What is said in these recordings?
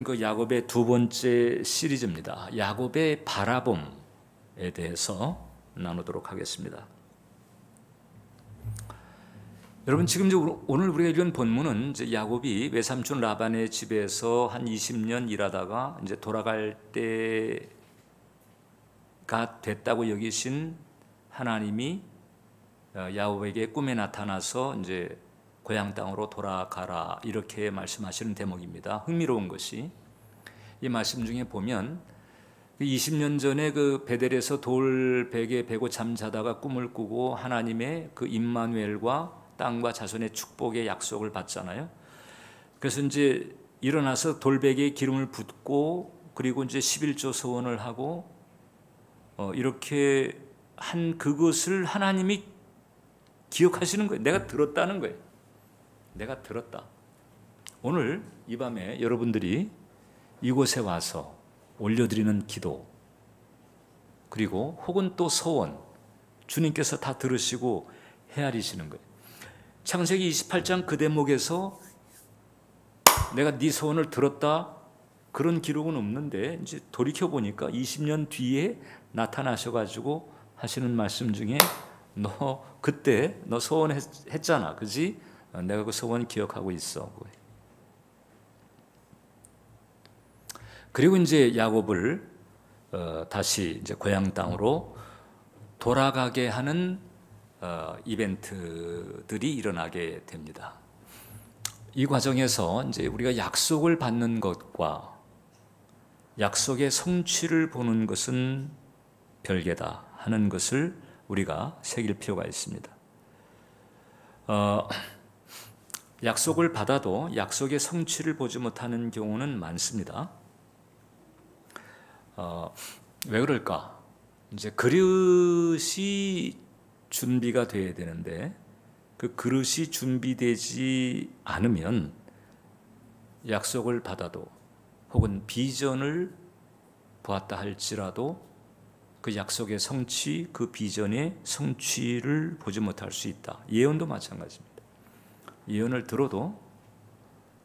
그 야곱의 두 번째 시리즈입니다. 야곱의 바라봄에 대해서 나누도록 하겠습니다. 여러분, 지금 오늘 우리가 읽은 본문은 이제 야곱이 외삼촌 라반의 집에서 한 20년 일하다가 이제 돌아갈 때가 됐다고 여기신 하나님이 야곱에게 꿈에 나타나서 이제 고향 땅으로 돌아가라 이렇게 말씀하시는 대목입니다. 흥미로운 것이 이 말씀 중에 보면 20년 전에 그 베델에서 돌베개 베고 잠자다가 꿈을 꾸고 하나님의 그 임마누엘과 땅과 자손의 축복의 약속을 받잖아요. 그래서 이제 일어나서 돌베개에 기름을 붓고 그리고 이제 11조 소원을 하고 이렇게 한 그것을 하나님이 기억하시는 거예요. 내가 들었다는 거예요. 내가 들었다. 오늘 이 밤에 여러분들이 이곳에 와서 올려드리는 기도 그리고 혹은 또 소원 주님께서 다 들으시고 헤아리시는 거예요. 창세기 28장 그 대목에서 내가 네 소원을 들었다 그런 기록은 없는데 이제 돌이켜보니까 20년 뒤에 나타나셔가지고 하시는 말씀 중에 너 그때 너 소원했잖아, 그지? 내가 그 소원 기억하고 있어. 그리고 이제 야곱을 다시 이제 고향 땅으로 돌아가게 하는 이벤트들이 일어나게 됩니다. 이 과정에서 이제 우리가 약속을 받는 것과 약속의 성취를 보는 것은 별개다 하는 것을 우리가 새길 필요가 있습니다. 약속을 받아도 약속의 성취를 보지 못하는 경우는 많습니다. 왜 그럴까? 이제 그릇이 준비가 돼야 되는데 그 그릇이 준비되지 않으면 약속을 받아도 혹은 비전을 보았다 할지라도 그 약속의 성취, 그 비전의 성취를 보지 못할 수 있다. 예언도 마찬가지입니다. 예언을 들어도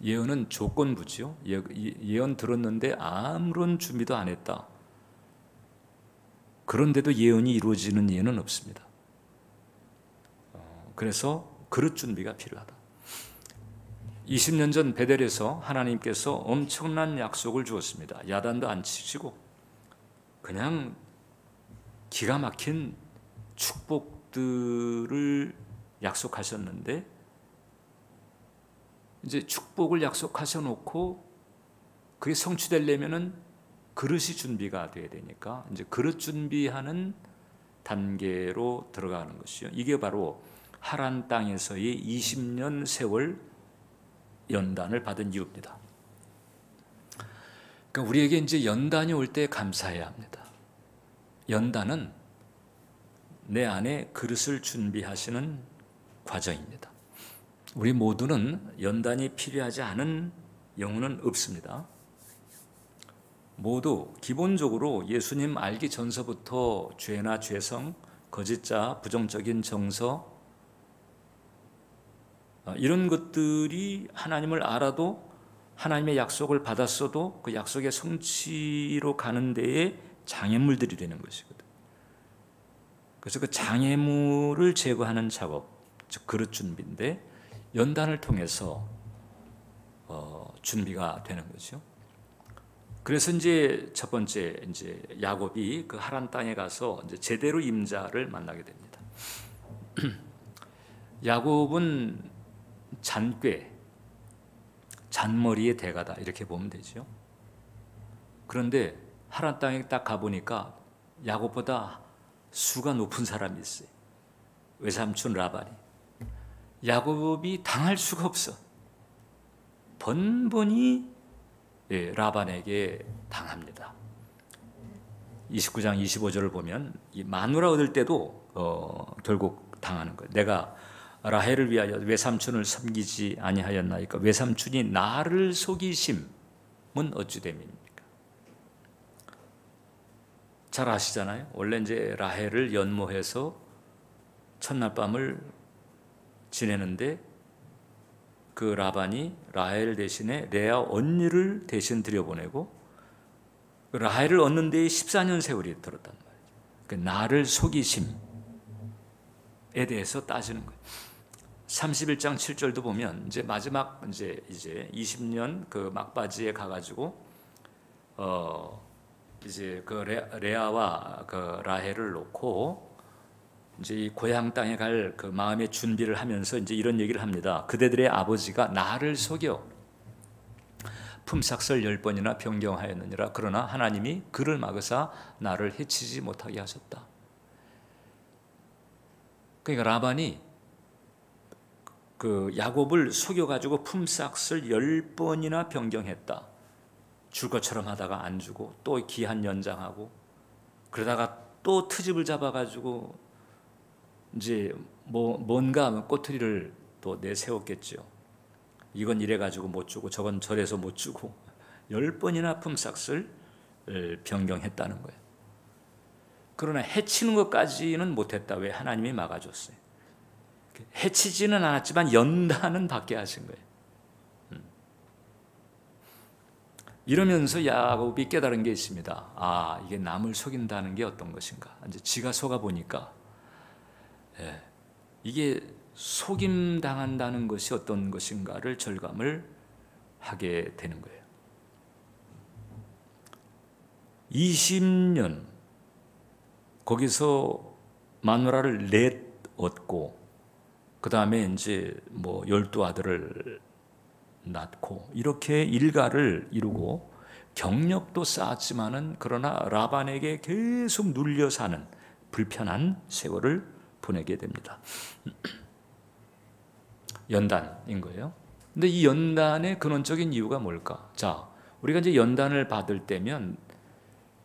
예언은 조건부죠. 예언 들었는데 아무런 준비도 안 했다. 그런데도 예언이 이루어지는 예는 없습니다. 그래서 그릇 준비가 필요하다. 20년 전 베델에서 하나님께서 엄청난 약속을 주었습니다. 야단도 안 치시고 그냥 기가 막힌 축복들을 약속하셨는데 이제 축복을 약속하셔 놓고 그게 성취되려면은 그릇이 준비가 돼야 되니까 이제 그릇 준비하는 단계로 들어가는 것이요. 이게 바로 하란 땅에서의 20년 세월 연단을 받은 이유입니다. 그러니까 우리에게 이제 연단이 올 때 감사해야 합니다. 연단은 내 안에 그릇을 준비하시는 과정입니다. 우리 모두는 연단이 필요하지 않은 영혼은 없습니다. 모두 기본적으로 예수님 알기 전서부터 죄나 죄성, 거짓자, 부정적인 정서 이런 것들이 하나님을 알아도 하나님의 약속을 받았어도 그 약속의 성취로 가는 데에 장애물들이 되는 것이거든. 그래서 그 장애물을 제거하는 작업, 즉 그릇 준비인데 연단을 통해서 준비가 되는 거죠. 그래서 이제 첫 번째 이제 야곱이 그 하란 땅에 가서 이제 제대로 임자를 만나게 됩니다. 야곱은 잔머리의 대가다 이렇게 보면 되죠. 그런데 하란 땅에 딱 가보니까 야곱보다 수가 높은 사람이 있어요. 외삼촌 라반이. 야곱이 당할 수가 없어. 번번이 라반에게 당합니다. 29장 25절을 보면 이 마누라 얻을 때도 결국 당하는 거예요. 내가 라헬을 위하여 외삼촌을 섬기지 아니하였나이까 외삼촌이 나를 속이심은 어찌 됨입니까? 잘 아시잖아요. 원래 이제 라헬을 연모해서 첫날 밤을 지내는데 그 라반이 라헬 대신에 레아 언니를 대신 들여보내고 라헬을 얻는 데에 14년 세월이 들었단 말이에요. 그 나를 속이심에 대해서 따지는 거예요. 31장 7절도 보면 이제 마지막 이제 20년 그 막바지에 가가지고 이제 그 레아와 그 라헬을 놓고 이제 이 고향 땅에 갈 그 마음의 준비를 하면서 이제 이런 얘기를 합니다. 그대들의 아버지가 나를 속여 품삯을 10번이나 변경하였느니라. 그러나 하나님이 그를 막으사 나를 해치지 못하게 하셨다. 그러니까 라반이 그 야곱을 속여가지고 품삯을 10번이나 변경했다. 줄 것처럼 하다가 안 주고 또 기한 연장하고 그러다가 또 트집을 잡아가지고 이제 뭔가 꼬투리를 또 내세웠겠죠. 이건 이래가지고 못 주고 저건 저래서 못 주고 10번이나 품삯을 변경했다는 거예요. 그러나 해치는 것까지는 못했다. 왜? 하나님이 막아줬어요. 해치지는 않았지만 연단은 받게 하신 거예요. 이러면서 야곱이 깨달은 게 있습니다. 아, 이게 남을 속인다는 게 어떤 것인가. 이제 지가 속아 보니까 이게 속임 당한다는 것이 어떤 것인가를 절감을 하게 되는 거예요. 20년 거기서 마누라를 넷 얻고 그 다음에 이제 12아들을 낳고 이렇게 일가를 이루고 경력도 쌓았지만은 그러나 라반에게 계속 눌려 사는 불편한 세월을 보내게 됩니다. 연단인 거예요. 근데 이 연단의 근원적인 이유가 뭘까? 자, 우리가 이제 연단을 받을 때면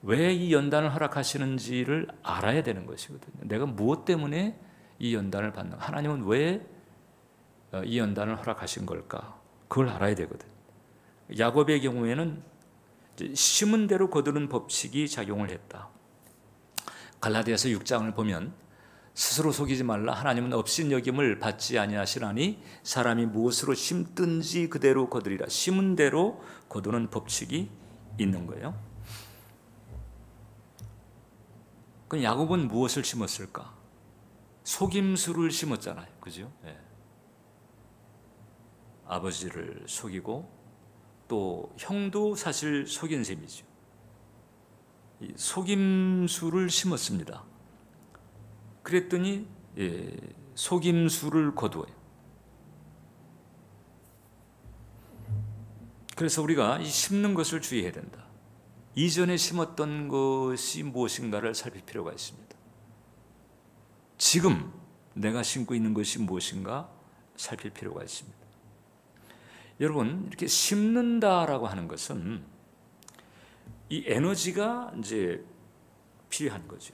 왜 이 연단을 허락하시는지를 알아야 되는 것이거든요. 내가 무엇 때문에 이 연단을 받는가? 하나님은 왜 이 연단을 허락하신 걸까? 그걸 알아야 되거든. 야곱의 경우에는 심은 대로 거두는 법칙이 작용을 했다. 갈라디아서 6장을 보면 스스로 속이지 말라. 하나님은 업신여김을 받지 아니하시나니 사람이 무엇으로 심든지 그대로 거두리라. 심은 대로 거두는 법칙이 있는 거예요. 그럼 야곱은 무엇을 심었을까? 속임수를 심었잖아요. 그죠? 예. 아버지를 속이고 또 형도 사실 속인 셈이죠. 이 속임수를 심었습니다. 그랬더니 속임수를 거두어요. 그래서 우리가 이 심는 것을 주의해야 된다. 이전에 심었던 것이 무엇인가를 살필 필요가 있습니다. 지금 내가 심고 있는 것이 무엇인가 살필 필요가 있습니다. 여러분, 이렇게 심는다라고 하는 것은 이 에너지가 이제 필요한 거죠.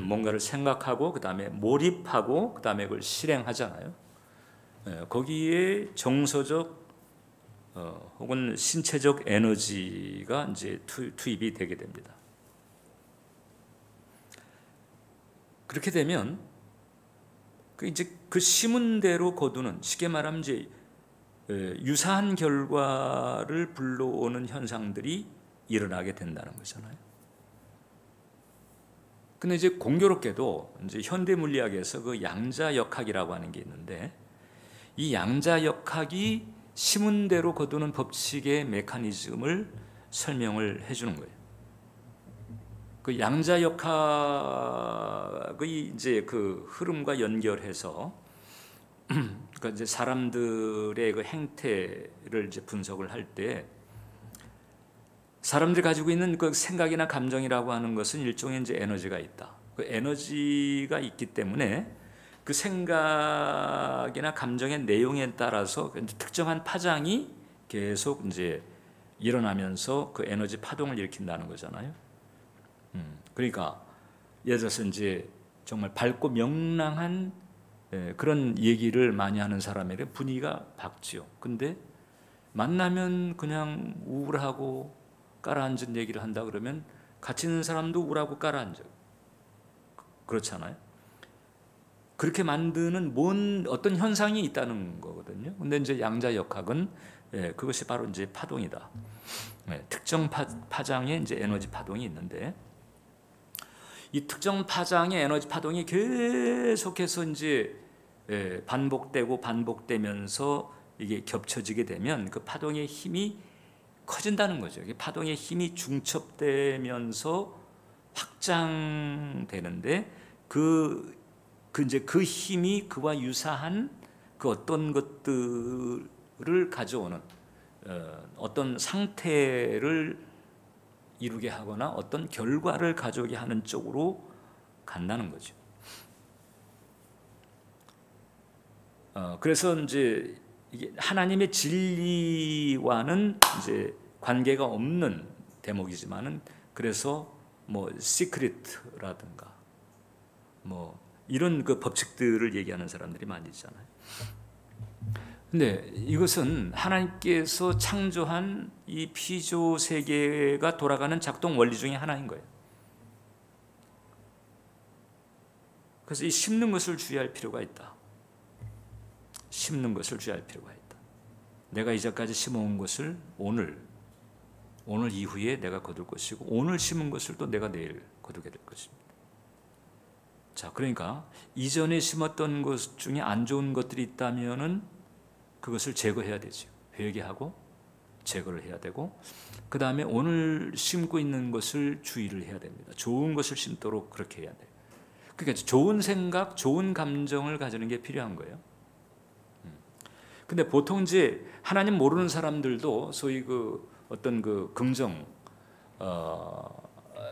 뭔가를 생각하고 그 다음에 몰입하고 그 다음에 그걸 실행하잖아요. 거기에 정서적 혹은 신체적 에너지가 이제 투입이 되게 됩니다. 그렇게 되면 이제 그 심은 대로 거두는, 쉽게 말하면 이제 유사한 결과를 불러오는 현상들이 일어나게 된다는 거잖아요. 근데 이제 공교롭게도 이제 현대 물리학에서 그 양자역학이라고 하는 게 있는데, 이 양자역학이 심은 대로 거두는 법칙의 메커니즘을 설명을 해주는 거예요. 그 양자역학의 이제 그 흐름과 연결해서 그러니까 이제 사람들의 그 행태를 이제 분석을 할 때, 사람들이 가지고 있는 그 생각이나 감정이라고 하는 것은 일종의 이제 에너지가 있다. 그 에너지가 있기 때문에 그 생각이나 감정의 내용에 따라서 특정한 파장이 계속 이제 일어나면서 그 에너지 파동을 일으킨다는 거잖아요. 그러니까 예를 들어서 이제 정말 밝고 명랑한 그런 얘기를 많이 하는 사람에게 분위기가 밝지요. 근데 만나면 그냥 우울하고 깔아앉은 얘기를 한다 그러면 같이 있는 사람도 우울하고 깔아앉아요. 그렇잖아요. 그렇게 만드는 어떤 현상이 있다는 거거든요. 근데 이제 양자역학은 그것이 바로 이제 파동이다. 특정 파장의 이제 에너지 파동이 있는데, 이 특정 파장의 에너지 파동이 계속해서 이제 반복되면서 이게 겹쳐지게 되면 그 파동의 힘이 커진다는 거죠. 파동의 힘이 중첩되면서 확장되는데 이제 그 힘이 그와 유사한 그 어떤 것들을 가져오는 어떤 상태를 이루게 하거나 어떤 결과를 가져오게 하는 쪽으로 간다는 거죠. 그래서 이제 이게 하나님의 진리와는 이제 관계가 없는 대목이지만은, 그래서 뭐 시크릿라든가 뭐 이런 그 법칙들을 얘기하는 사람들이 많이 있잖아요. 근데 이것은 하나님께서 창조한 이 피조 세계가 돌아가는 작동 원리 중에 하나인 거예요. 그래서 이 심는 것을 주의할 필요가 있다. 심는 것을 주의할 필요가 있다. 내가 이제까지 심어온 것을 오늘 이후에 내가 거둘 것이고, 오늘 심은 것을 또 내가 내일 거두게 될 것입니다. 자, 그러니까 이전에 심었던 것 중에 안 좋은 것들이 있다면은 그것을 제거해야 되죠. 회개하고 제거를 해야 되고, 그 다음에 오늘 심고 있는 것을 주의를 해야 됩니다. 좋은 것을 심도록 그렇게 해야 돼요. 그러니까 좋은 생각, 좋은 감정을 가지는 게 필요한 거예요. 근데 보통 이제 하나님 모르는 사람들도 소위 그 어떤 그 긍정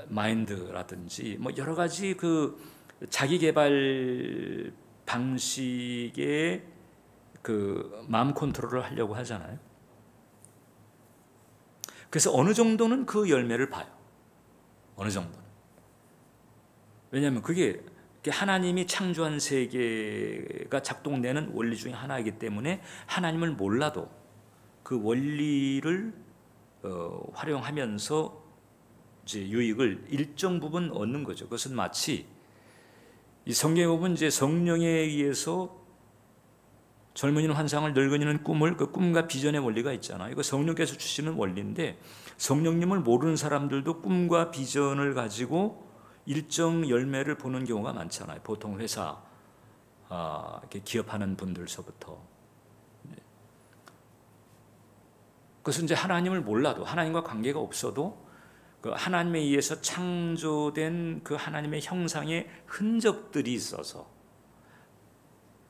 마인드라든지 뭐 여러 가지 그 자기 개발 방식의 그 마음 컨트롤을 하려고 하잖아요. 그래서 어느 정도는 그 열매를 봐요. 어느 정도는. 왜냐하면 그게 하나님이 창조한 세계가 작동되는 원리 중에 하나이기 때문에 하나님을 몰라도 그 원리를 활용하면서 이제 유익을 일정 부분 얻는 거죠. 그것은 마치 이 성경에 보면 이제 성령에 의해서 젊은이는 환상을, 늙은이는 꿈을, 그 꿈과 비전의 원리가 있잖아요. 이거 성령께서 주시는 원리인데, 성령님을 모르는 사람들도 꿈과 비전을 가지고 일정 열매를 보는 경우가 많잖아요. 보통 회사, 이렇게 기업하는 분들서부터. 그것은 이제 하나님을 몰라도, 하나님과 관계가 없어도 그 하나님에 의해서 창조된 그 하나님의 형상의 흔적들이 있어서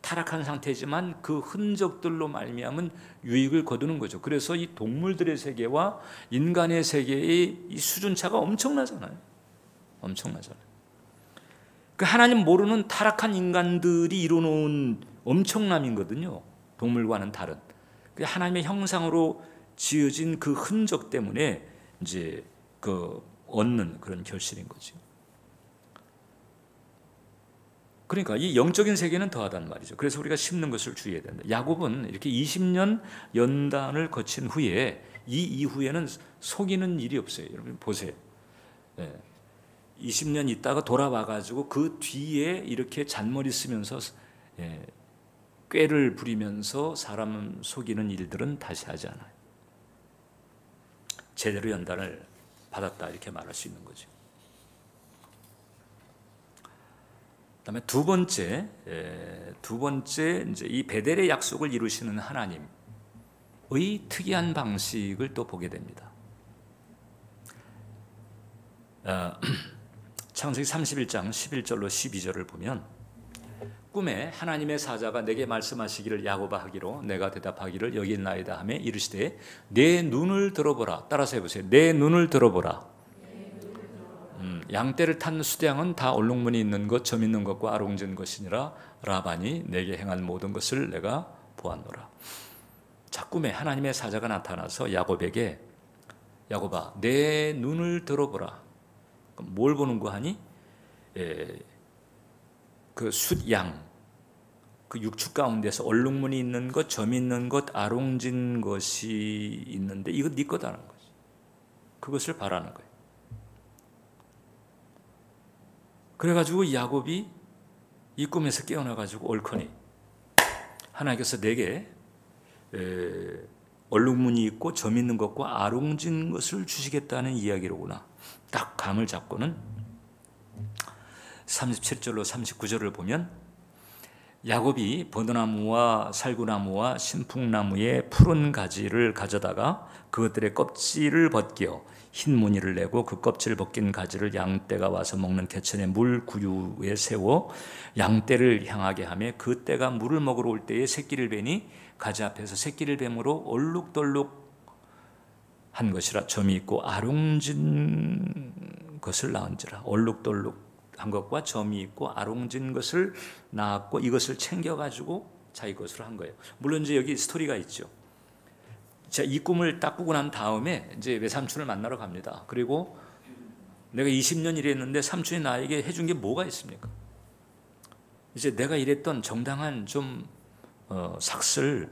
타락한 상태지만 그 흔적들로 말미암은 유익을 거두는 거죠. 그래서 이 동물들의 세계와 인간의 세계의 이 수준차가 엄청나잖아요. 엄청나잖아요. 그 하나님 모르는 타락한 인간들이 이루어놓은 엄청남이거든요. 동물과는 다른. 하나님의 형상으로 지어진 그 흔적 때문에 이제 그 얻는 그런 결실인 거죠. 그러니까 이 영적인 세계는 더하단 말이죠. 그래서 우리가 심는 것을 주의해야 된다. 야곱은 이렇게 20년 연단을 거친 후에 이 이후에는 속이는 일이 없어요. 여러분 보세요. 20년 있다가 돌아와가지고 그 뒤에 이렇게 잔머리 쓰면서 꾀를 부리면서 사람 속이는 일들은 다시 하지 않아요. 제대로 연단을 받았다 이렇게 말할 수 있는 거죠. 그다음에 두 번째 이제 이 베델의 약속을 이루시는 하나님의 특이한 방식을 또 보게 됩니다. 창세기 31장 11절로 12절을 보면, 꿈에 하나님의 사자가 내게 말씀하시기를 야곱아 하기로 내가 대답하기를 여기 있나이다 하며 이르시되 내 눈을 들어보라. 따라서 해보세요. 내 눈을 들어보라. 양떼를 탄 수량은 다 얼룩무늬 있는 것, 점 있는 것과 아롱진 것이니라. 라반이 내게 행한 모든 것을 내가 보았노라. 자, 꿈에 하나님의 사자가 나타나서 야곱에게 야곱아 내 눈을 들어보라. 뭘 보는 거 하니? 그 숫양, 그 육축 가운데서 얼룩무늬 있는 것, 점 있는 것, 아롱진 것이 있는데 이거 네 거다라는 거지. 그것을 바라는 거예요. 그래가지고 야곱이 이 꿈에서 깨어나 가지고 옳거니 하나님께서 내게 얼룩무늬 있고 점 있는 것과 아롱진 것을 주시겠다는 이야기로구나. 딱 감을 잡고는 37절로 39절을 보면 야곱이 버드나무와 살구나무와 신풍나무의 푸른 가지를 가져다가 그것들의 껍질을 벗겨 흰 무늬를 내고 그 껍질을 벗긴 가지를 양떼가 와서 먹는 개천의 물 구유에 세워 양떼를 향하게 하며 그 떼가 물을 먹으러 올 때에 새끼를 베니 가지 앞에서 새끼를 뱀으로 얼룩덜룩 한 것이라 점이 있고 아롱진 것을 낳은지라. 얼룩덜룩 한 것과 점이 있고 아롱진 것을 낳았고 이것을 챙겨가지고 자기 것으로 한 거예요. 물론 이제 여기 스토리가 있죠. 자, 이 꿈을 딱 꾸고 난 다음에 이제 외삼촌을 만나러 갑니다. 그리고 내가 20년 일했는데 삼촌이 나에게 해준 게 뭐가 있습니까? 이제 내가 일했던 정당한 좀 삭슬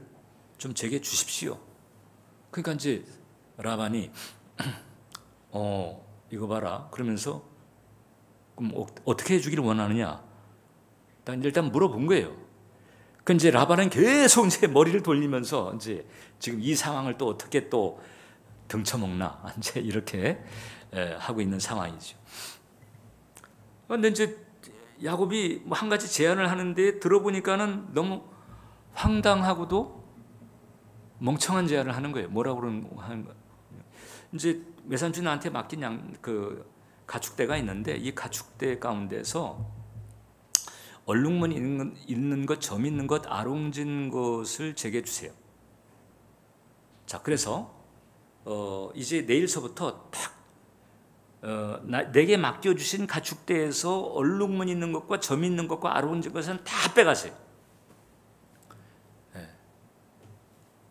좀 제게 주십시오. 그러니까 이제 라반이 이거 봐라 그러면서 그럼 어떻게 해주기를 원하느냐? 일단 물어본 거예요. 그 이제 라반은 계속 이제 머리를 돌리면서 이제 지금 이 상황을 또 어떻게 또 등쳐먹나 이제 이렇게 하고 있는 상황이죠. 그런데 이제 야곱이 뭐 한 가지 제안을 하는데 들어보니까는 너무 황당하고도 멍청한 제안을 하는 거예요. 뭐라고 하는 거예요? 이제 외삼촌 나한테 맡긴 가축대가 있는데 이 가축대 가운데서 얼룩무늬 있는 것, 점 있는 것, 아롱진 것을 제게 주세요. 자, 그래서 이제 내일서부터 딱 내게 맡겨주신 가축대에서 얼룩무늬 있는 것과 점 있는 것과 아롱진 것은 다 빼가세요. 네.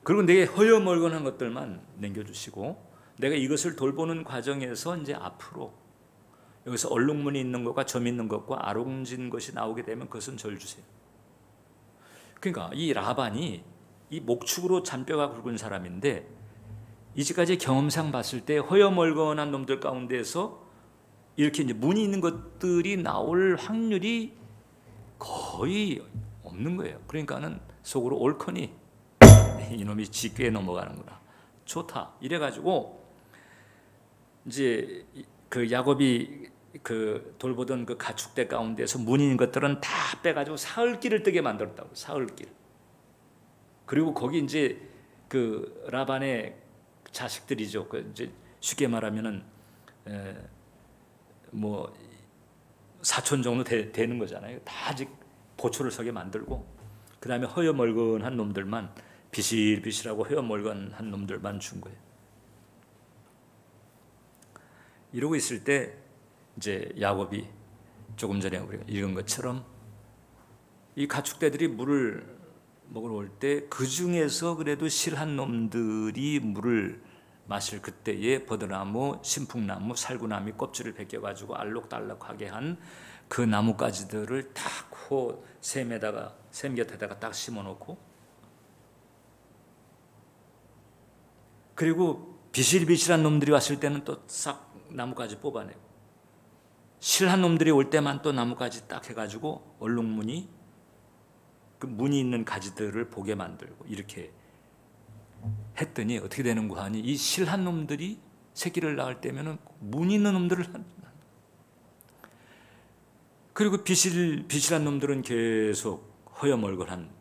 그리고 내게 허여멀건한 것들만 남겨주시고 내가 이것을 돌보는 과정에서 이제 앞으로 여기서 얼룩무늬 있는 것과 점 있는 것과 아롱진 것이 나오게 되면 그것은 절 주세요. 그러니까 이 라반이 이 목축으로 잔뼈가 굵은 사람인데 이제까지 경험상 봤을 때 허여멀건한 놈들 가운데서 이렇게 이제 무늬 있는 것들이 나올 확률이 거의 없는 거예요. 그러니까는 속으로 옳거니 이놈이 쥐꾀에 넘어가는구나. 좋다. 이래가지고 이제 그 야곱이 그 돌보던 그 가축대 가운데서 무늬 있는 것들은 다 빼가지고 사흘길을 뜨게 만들었다고. 사흘길. 그리고 거기 이제 그 라반의 자식들이죠. 그 이제 쉽게 말하면은 뭐 사촌 정도 되는 거잖아요. 다 아직 보초를 서게 만들고 그 다음에 허여멀건한 놈들만 비실비실하고 허여멀건한 놈들만 준 거예요. 이러고 있을 때 이제 야곱이 조금 전에 우리가 읽은 것처럼 이 가축대들이 물을 먹으러 올 때 그 중에서 그래도 실한 놈들이 물을 마실 그때에 버드나무, 신풍나무, 살구나무 껍질을 벗겨가지고 알록달록하게 한 그 나뭇가지들을 딱 샘 곁에다가 딱 심어놓고 그리고 비실비실한 놈들이 왔을 때는 또 싹 나뭇가지 뽑아내고 실한 놈들이 올 때만 또 나뭇가지 딱 해가지고 얼룩무늬 그 무늬 있는 가지들을 보게 만들고 이렇게 했더니 어떻게 되는 거 하니 이 실한 놈들이 새끼를 낳을 때면은 무늬 있는 놈들을 그리고 비실한 놈들은 계속 허여멀건한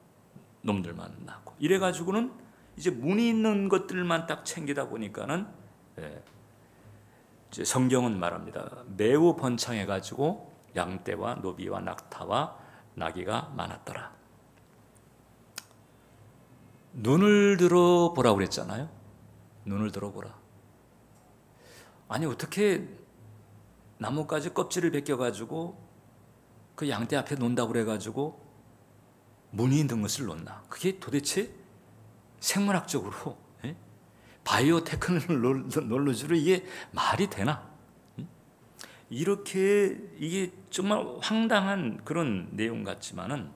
놈들만 낳고 이래가지고는 이제 무늬 있는 것들만 딱 챙기다 보니까는 이제 성경은 말합니다. 매우 번창해가지고 양떼와 노비와 낙타와 나귀가 많았더라. 눈을 들어 보라고 그랬잖아요. 눈을 들어 보라. 아니 어떻게 나뭇가지 껍질을 벗겨가지고 그 양떼 앞에 논다고 그래가지고 무늬 있는 것을 놓나? 그게 도대체 생물학적으로 바이오 테크놀로지로 이게 말이 되나? 이렇게 이게 정말 황당한 그런 내용 같지만은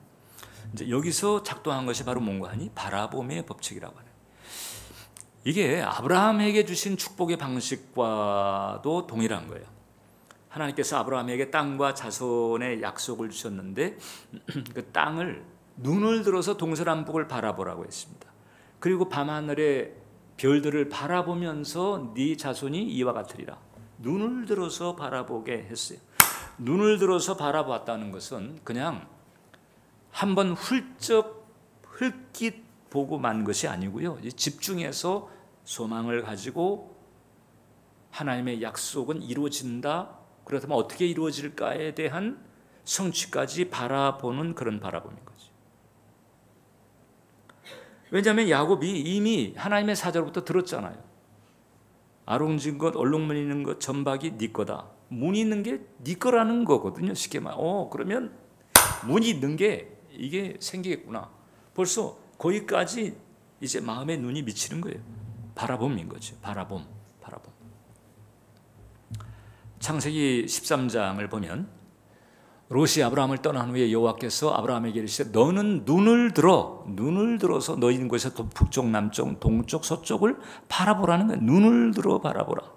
이제 여기서 작동한 것이 바로 뭔가 하니 바라봄의 법칙이라고 하네요. 이게 아브라함에게 주신 축복의 방식과도 동일한 거예요. 하나님께서 아브라함에게 땅과 자손의 약속을 주셨는데 그 땅을 눈을 들어서 동서남북을 바라보라고 했습니다. 그리고 밤하늘의 별들을 바라보면서 네 자손이 이와 같으리라. 눈을 들어서 바라보게 했어요. 눈을 들어서 바라봤다는 것은 그냥 한번 훌쩍 흘낏 보고 만 것이 아니고요. 집중해서 소망을 가지고 하나님의 약속은 이루어진다. 그렇다면 어떻게 이루어질까에 대한 성취까지 바라보는 그런 바라봄인 거죠. 왜냐하면 야곱이 이미 하나님의 사자로부터 들었잖아요. 아롱진 것, 얼룩무늬 있는 것, 점박이 네 거다. 무늬 있는 게 네 거라는 거거든요. 쉽게 말. 그러면 무늬 있는 게 이게 생기겠구나. 벌써 거기까지 이제 마음의 눈이 미치는 거예요. 바라봄인 거죠. 바라봄. 창세기 13장을 보면 롯이 아브라함을 떠난 후에 여호와께서 아브라함에게 이르시되 너는 눈을 들어서 너희 있는 곳에서 북쪽, 남쪽, 동쪽, 서쪽을 바라보라는 거예요. 눈을 들어 바라보라.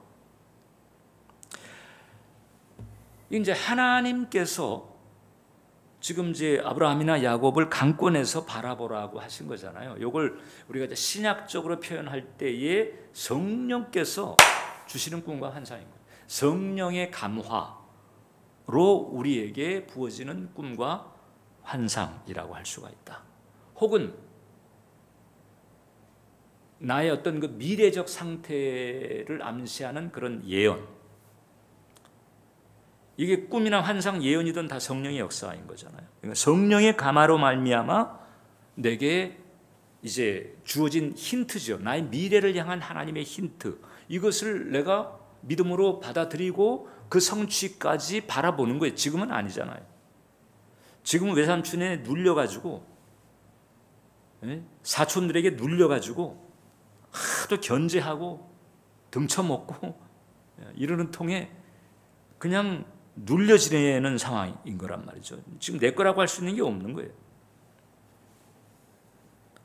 이제 하나님께서 지금 이제 아브라함이나 야곱을 강권해서 바라보라고 하신 거잖아요. 이걸 우리가 이제 신약적으로 표현할 때에 성령께서 주시는 꿈과 환상인 거예요. 성령의 감화로 우리에게 부어지는 꿈과 환상이라고 할 수가 있다. 혹은 나의 어떤 그 미래적 상태를 암시하는 그런 예언. 이게 꿈이나 환상, 예언이든 다 성령의 역사인 거잖아요. 그러니까 성령의 감화로 말미암아 내게 이제 주어진 힌트죠. 나의 미래를 향한 하나님의 힌트. 이것을 내가 믿음으로 받아들이고 그 성취까지 바라보는 거예요. 지금은 아니잖아요. 지금은 외삼촌에 눌려가지고 사촌들에게 눌려가지고 하도 견제하고 등쳐먹고 이러는 통에 그냥 눌려 지내는 상황인 거란 말이죠. 지금 내 거라고 할 수 있는 게 없는 거예요.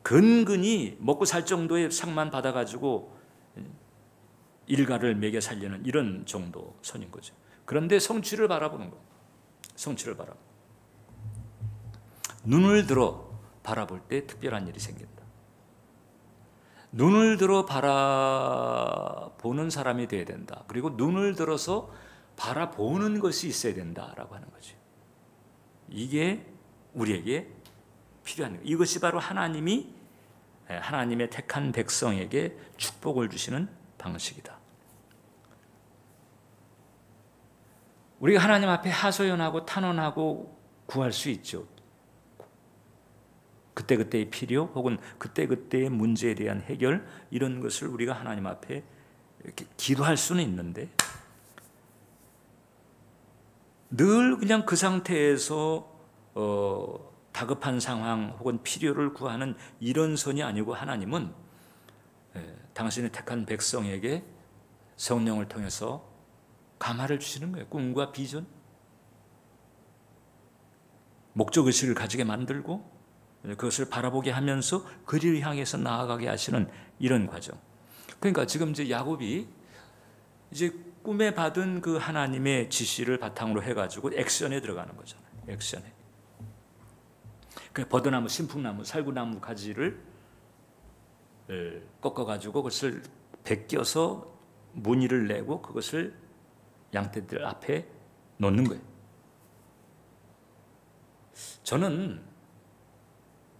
근근히 먹고 살 정도의 상만 받아가지고 일가를 먹여 살려는 이런 정도 선인 거죠. 그런데 성취를 바라보는 거예요. 성취를 바라보는 거예요. 눈을 들어 바라볼 때 특별한 일이 생긴다. 눈을 들어 바라보는 사람이 되어야 된다. 그리고 눈을 들어서 바라보는 것이 있어야 된다라고 하는 거죠. 이게 우리에게 필요한 거예요. 이것이 바로 하나님의 택한 백성에게 축복을 주시는 방식이다. 우리가 하나님 앞에 하소연하고 탄원하고 구할 수 있죠. 그때그때의 필요 혹은 그때그때의 문제에 대한 해결 이런 것을 우리가 하나님 앞에 이렇게 기도할 수는 있는데 늘 그냥 그 상태에서 다급한 상황 혹은 필요를 구하는 이런 선이 아니고 하나님은 당신의 택한 백성에게 성령을 통해서 감화를 주시는 거예요. 꿈과 비전, 목적의식을 가지게 만들고 그것을 바라보게 하면서 그리를 향해서 나아가게 하시는 이런 과정. 그러니까 지금 이제 야곱이 이제 꿈에 받은 그 하나님의 지시를 바탕으로 해가지고 액션에 들어가는 거잖아요. 액션에. 그 버드나무, 신풍나무, 살구나무 가지를 꺾어가지고 그것을 벗겨서 무늬를 내고 그것을 양떼들 앞에 놓는 거예요. 저는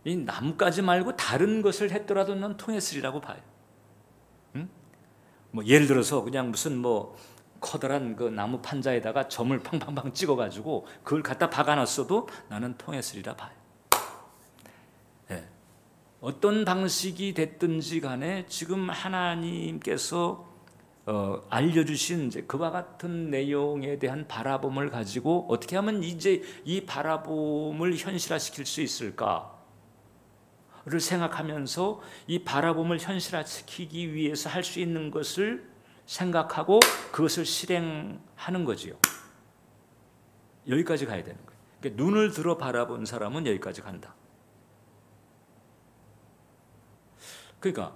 이 나뭇가지 말고 다른 것을 했더라도 난 통했으리라고 봐요. 응? 뭐 예를 들어서 그냥 무슨 뭐 커다란 그 나무 판자에다가 점을 팡팡팡 찍어가지고 그걸 갖다 박아놨어도 나는 통했으리라 봐요. 네. 어떤 방식이 됐든지 간에 지금 하나님께서 알려주신 이제 그와 같은 내용에 대한 바라봄을 가지고 어떻게 하면 이제 이 바라봄을 현실화시킬 수 있을까를 생각하면서 이 바라봄을 현실화시키기 위해서 할 수 있는 것을 생각하고 그것을 실행하는 거지요. 여기까지 가야 되는 거예요. 그러니까 눈을 들어 바라본 사람은 여기까지 간다. 그러니까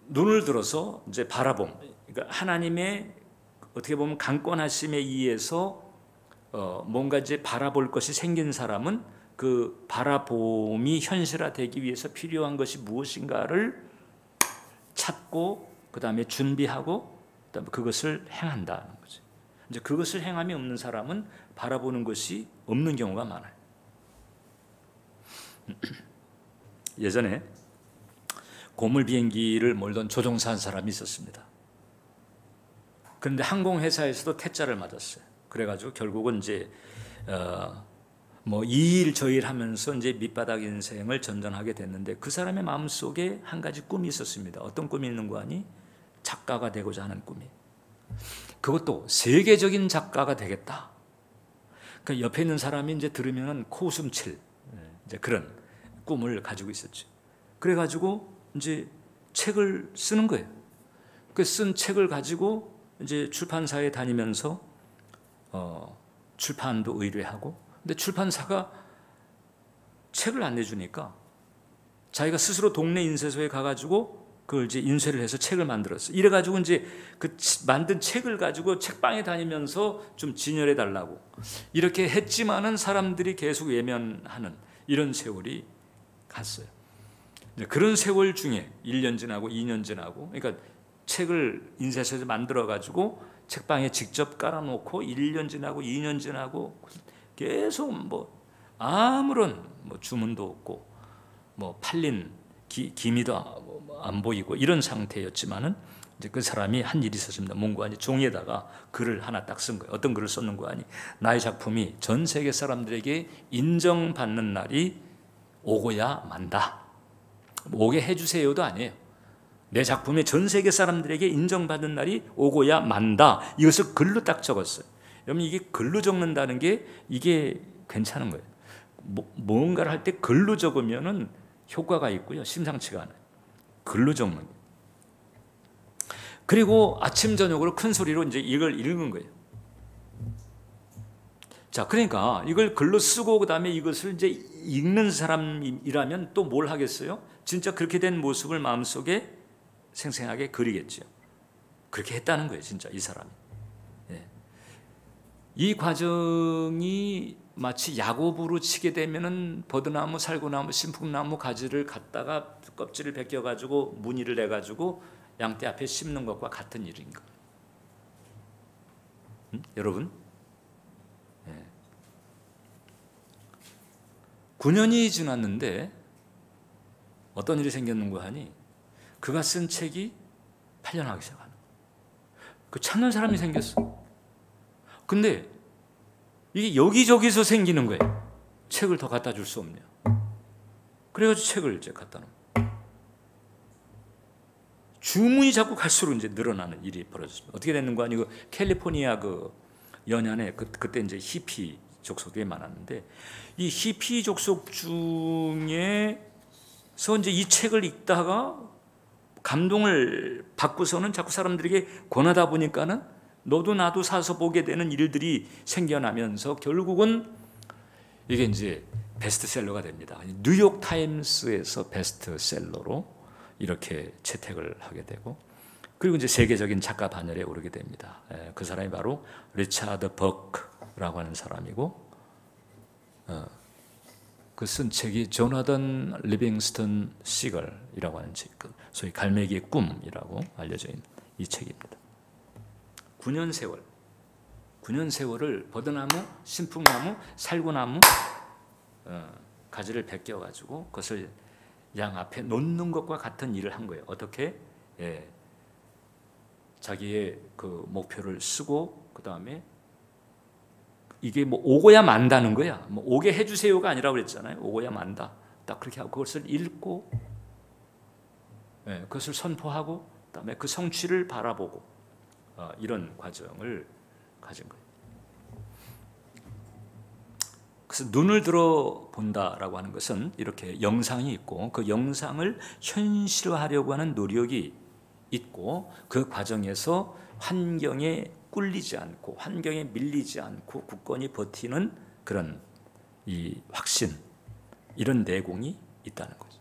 눈을 들어서 이제 바라봄, 그러니까 하나님의 어떻게 보면 강권하심에 의해서 뭔가 이제 바라볼 것이 생긴 사람은 그 바라봄이 현실화되기 위해서 필요한 것이 무엇인가를 찾고 그 다음에 준비하고 그다음에 그것을 행한다는 거죠. 이제 그것을 행함이 없는 사람은 바라보는 것이 없는 경우가 많아요. 예전에 고물 비행기를 몰던 조종사 한 사람이 있었습니다. 그런데 항공회사에서도 퇴짜를 맞았어요. 그래가지고 결국은 이제 뭐 이 일 저 일 하면서 이제 밑바닥 인생을 전전하게 됐는데 그 사람의 마음속에 한 가지 꿈이 있었습니다. 어떤 꿈이 있는 거 아니? 작가가 되고자 하는 꿈이. 그것도 세계적인 작가가 되겠다. 그 옆에 있는 사람이 이제 들으면은 코웃음 칠 이제 그런 꿈을 가지고 있었죠. 그래가지고 이제 책을 쓰는 거예요. 그 쓴 책을 가지고 이제 출판사에 다니면서 출판도 의뢰하고, 근데 출판사가 책을 안 내주니까 자기가 스스로 동네 인쇄소에 가가지고 그걸 이제 인쇄를 해서 책을 만들었어. 이래가지고 이제 그 만든 책을 가지고 책방에 다니면서 좀 진열해 달라고 이렇게 했지만은 사람들이 계속 외면하는 이런 세월이 갔어요. 그런 세월 중에 1년 지나고 2년 지나고, 그러니까 책을 인쇄소에서 만들어 가지고 책방에 직접 깔아놓고 1년 지나고 2년 지나고 계속 뭐 아무런 뭐 주문도 없고 뭐 팔린 기미도 안 보이고 이런 상태였지만은 이제 그 사람이 한 일이 있었습니다. 뭔가 아니 종이에다가 글을 하나 딱 쓴 거예요. 어떤 글을 썼는 거 아니? 나의 작품이 전 세계 사람들에게 인정받는 날이 오고야 만다. 오게 해주세요도 아니에요. 내 작품이 전 세계 사람들에게 인정받는 날이 오고야 만다. 이것을 글로 딱 적었어요. 여러분 이게 글로 적는다는 게 이게 괜찮은 거예요. 뭔가를 할 때 글로 적으면은 효과가 있고요. 심상치가 않아요. 글로 적는 거예요. 그리고 아침 저녁으로 큰 소리로 이제 이걸 읽은 거예요. 자, 그러니까 이걸 글로 쓰고 그다음에 이것을 이제 읽는 사람이라면 또 뭘 하겠어요? 진짜 그렇게 된 모습을 마음속에 생생하게 그리겠죠. 그렇게 했다는 거예요, 진짜 이 사람이. 예. 이 과정이 마치 야곱으로 치게 되면은 버드나무, 살구나무, 신풍나무 가지를 갖다가 껍질을 벗겨가지고 무늬를 내가지고 양떼 앞에 심는 것과 같은 일인 거예요. 여러분, 9년이 지났는데 어떤 일이 생겼는가 하니 그가 쓴 책이 팔려나가기 시작하는 거예요. 그 찾는 사람이 생겼어. 근데 이게 여기저기서 생기는 거예요. 책을 더 갖다 줄 수 없네요. 그래가지고 책을 이제 갖다 놓은 거예요. 주문이 자꾸 갈수록 이제 늘어나는 일이 벌어졌습니다. 어떻게 됐는가 하니 그 캘리포니아 그 연안에 그때 이제 히피 족속들이 많았는데 이 히피 족속 중에서 이제 이 책을 읽다가 감동을 받고서는 자꾸 사람들에게 권하다 보니까는 너도 나도 사서 보게 되는 일들이 생겨나면서 결국은 이게 이제 베스트셀러가 됩니다. 뉴욕 타임스에서 베스트셀러로 이렇게 채택을 하게 되고, 그리고 이제 세계적인 작가 반열에 오르게 됩니다. 그 사람이 바로 리차드 버크라고 하는 사람이고, 그 쓴 책이 조나단 리빙스턴 시걸이라고 하는 책, 소위 갈매기의 꿈이라고 알려져 있는 이 책입니다. 9년 세월, 9년 세월을 버드나무, 신풍나무, 살구나무 가지를 벗겨가지고 그것을 양 앞에 놓는 것과 같은 일을 한 거예요. 어떻게? 자기의 그 목표를 쓰고 그 다음에 이게 뭐 오고야 만다는 거야. 뭐 오게 해주세요가 아니라고 그랬잖아요. 오고야 만다. 딱 그렇게 하고 그것을 읽고, 그것을 선포하고, 그다음에 그 성취를 바라보고 이런 과정을 가진 거예요. 그래서 눈을 들어 본다라고 하는 것은 이렇게 영상이 있고 그 영상을 현실화하려고 하는 노력이 있고 그 과정에서 환경에 꿀리지 않고 환경에 밀리지 않고 굳건히 버티는 그런 이 확신, 이런 내공이 있다는 거죠.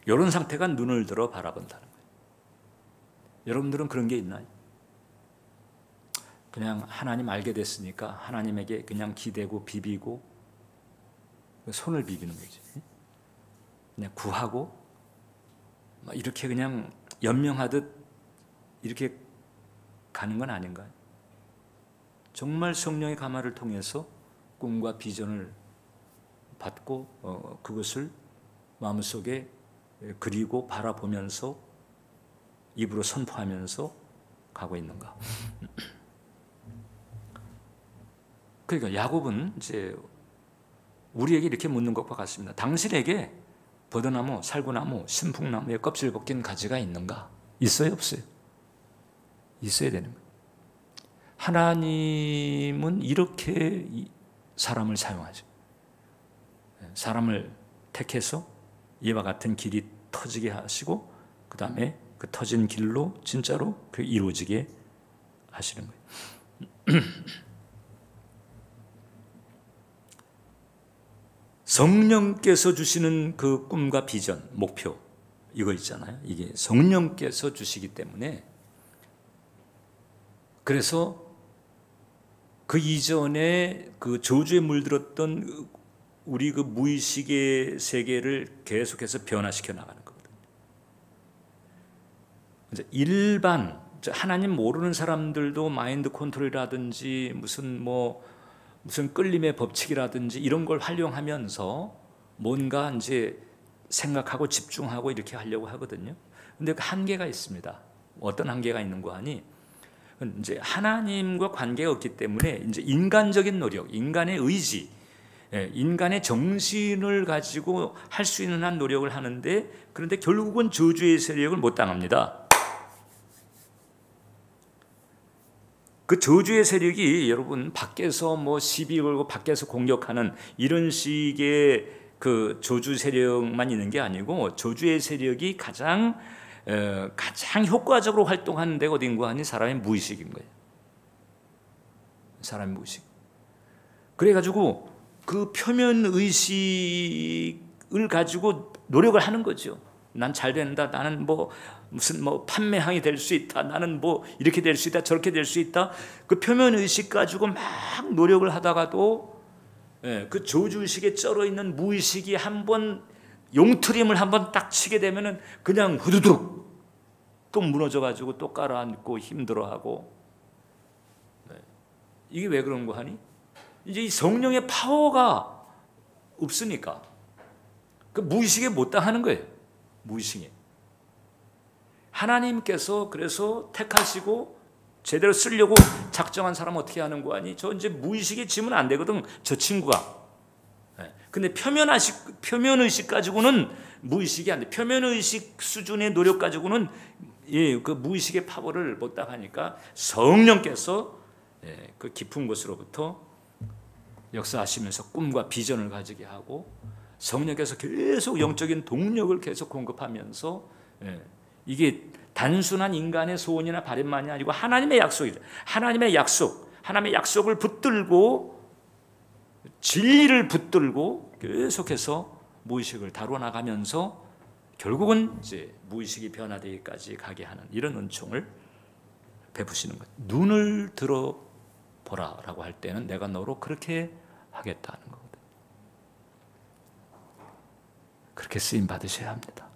이런 상태가 눈을 들어 바라본다는 거예요. 여러분들은 그런 게 있나요? 그냥 하나님 알게 됐으니까 하나님에게 그냥 기대고 비비고 손을 비비는 거지. 그냥 구하고 막 이렇게 그냥 연명하듯 이렇게 가는 건 아닌가요? 정말 성령의 감화를 통해서 꿈과 비전을 받고 그것을 마음속에 그리고 바라보면서 입으로 선포하면서 가고 있는가? 그러니까 야곱은 이제 우리에게 이렇게 묻는 것과 같습니다. 당신에게 버드나무, 살구나무, 신풍나무에 껍질 벗긴 가지가 있는가? 있어요, 없어요? 있어야 되는 거예요. 하나님은 이렇게 사람을 사용하죠. 사람을 택해서 이와 같은 길이 터지게 하시고 그 다음에 그 터진 길로 진짜로 그 이루어지게 하시는 거예요. 성령께서 주시는 그 꿈과 비전, 목표 이거 있잖아요. 이게 성령께서 주시기 때문에 그래서 그 이전에 그 저주에 물들었던 우리 그 무의식의 세계를 계속해서 변화시켜 나가는 거거든요. 일반 하나님 모르는 사람들도 마인드 컨트롤이라든지 무슨 끌림의 법칙이라든지 이런 걸 활용하면서 뭔가 이제 생각하고 집중하고 이렇게 하려고 하거든요. 근데 그 한계가 있습니다. 어떤 한계가 있는 거 하니? 이제 하나님과 관계가 없기 때문에 이제 인간적인 노력, 인간의 의지, 인간의 정신을 가지고 할 수 있는 한 노력을 하는데 그런데 결국은 저주의 세력을 못 당합니다. 그 저주의 세력이 여러분 밖에서 시비 걸고 밖에서 공격하는 이런 식의 그 저주 세력만 있는 게 아니고 저주의 세력이 가장 효과적으로 활동하는 데가 어딘가 하니 사람의 무의식인 거예요. 사람의 무의식. 그래가지고 그 표면 의식을 가지고 노력을 하는 거죠. 난 잘 된다. 나는 무슨 판매왕이 될 수 있다. 나는 이렇게 될 수 있다. 저렇게 될 수 있다. 그 표면 의식 가지고 막 노력을 하다가도 그 저주 의식에 쩔어 있는 무의식이 한번 용트림을 한번 딱 치게 되면은 그냥 후두둑 또 무너져가지고 또 깔아앉고 힘들어하고. 이게 왜 그런 거 하니? 이제 이 성령의 파워가 없으니까 그 무의식에 못 당하는 거예요. 무의식에. 하나님께서 그래서 택하시고 제대로 쓰려고 작정한 사람 어떻게 하는 거 아니? 저 이제 무의식에 지면 안 되거든. 저 친구가. 근데 표면의식 가지고는 무의식이 안 돼. 표면의식 수준의 노력 가지고는 그 무의식의 파워를 못 당하니까 성령께서 그 깊은 곳으로부터 역사하시면서 꿈과 비전을 가지게 하고 성령께서 계속 영적인 동력을 계속 공급하면서 이게 단순한 인간의 소원이나 바람만이 아니고 하나님의 약속이죠. 하나님의 약속을 붙들고 진리를 붙들고 계속해서 무의식을 다루어 나가면서 결국은 이제 무의식이 변화되기까지 가게 하는 이런 은총을 베푸시는 거예요. 눈을 들어 보라라고 할 때는 내가 너로 그렇게 하겠다는 거거든요. 그렇게 쓰임 받으셔야 합니다.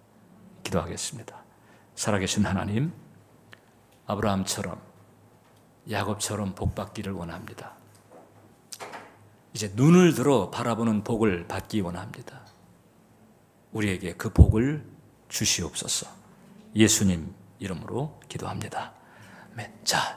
기도하겠습니다. 살아계신 하나님, 아브라함처럼 야곱처럼 복받기를 원합니다. 이제 눈을 들어 바라보는 복을 받기 원합니다. 우리에게 그 복을 주시옵소서. 예수님 이름으로 기도합니다. 아멘. 자.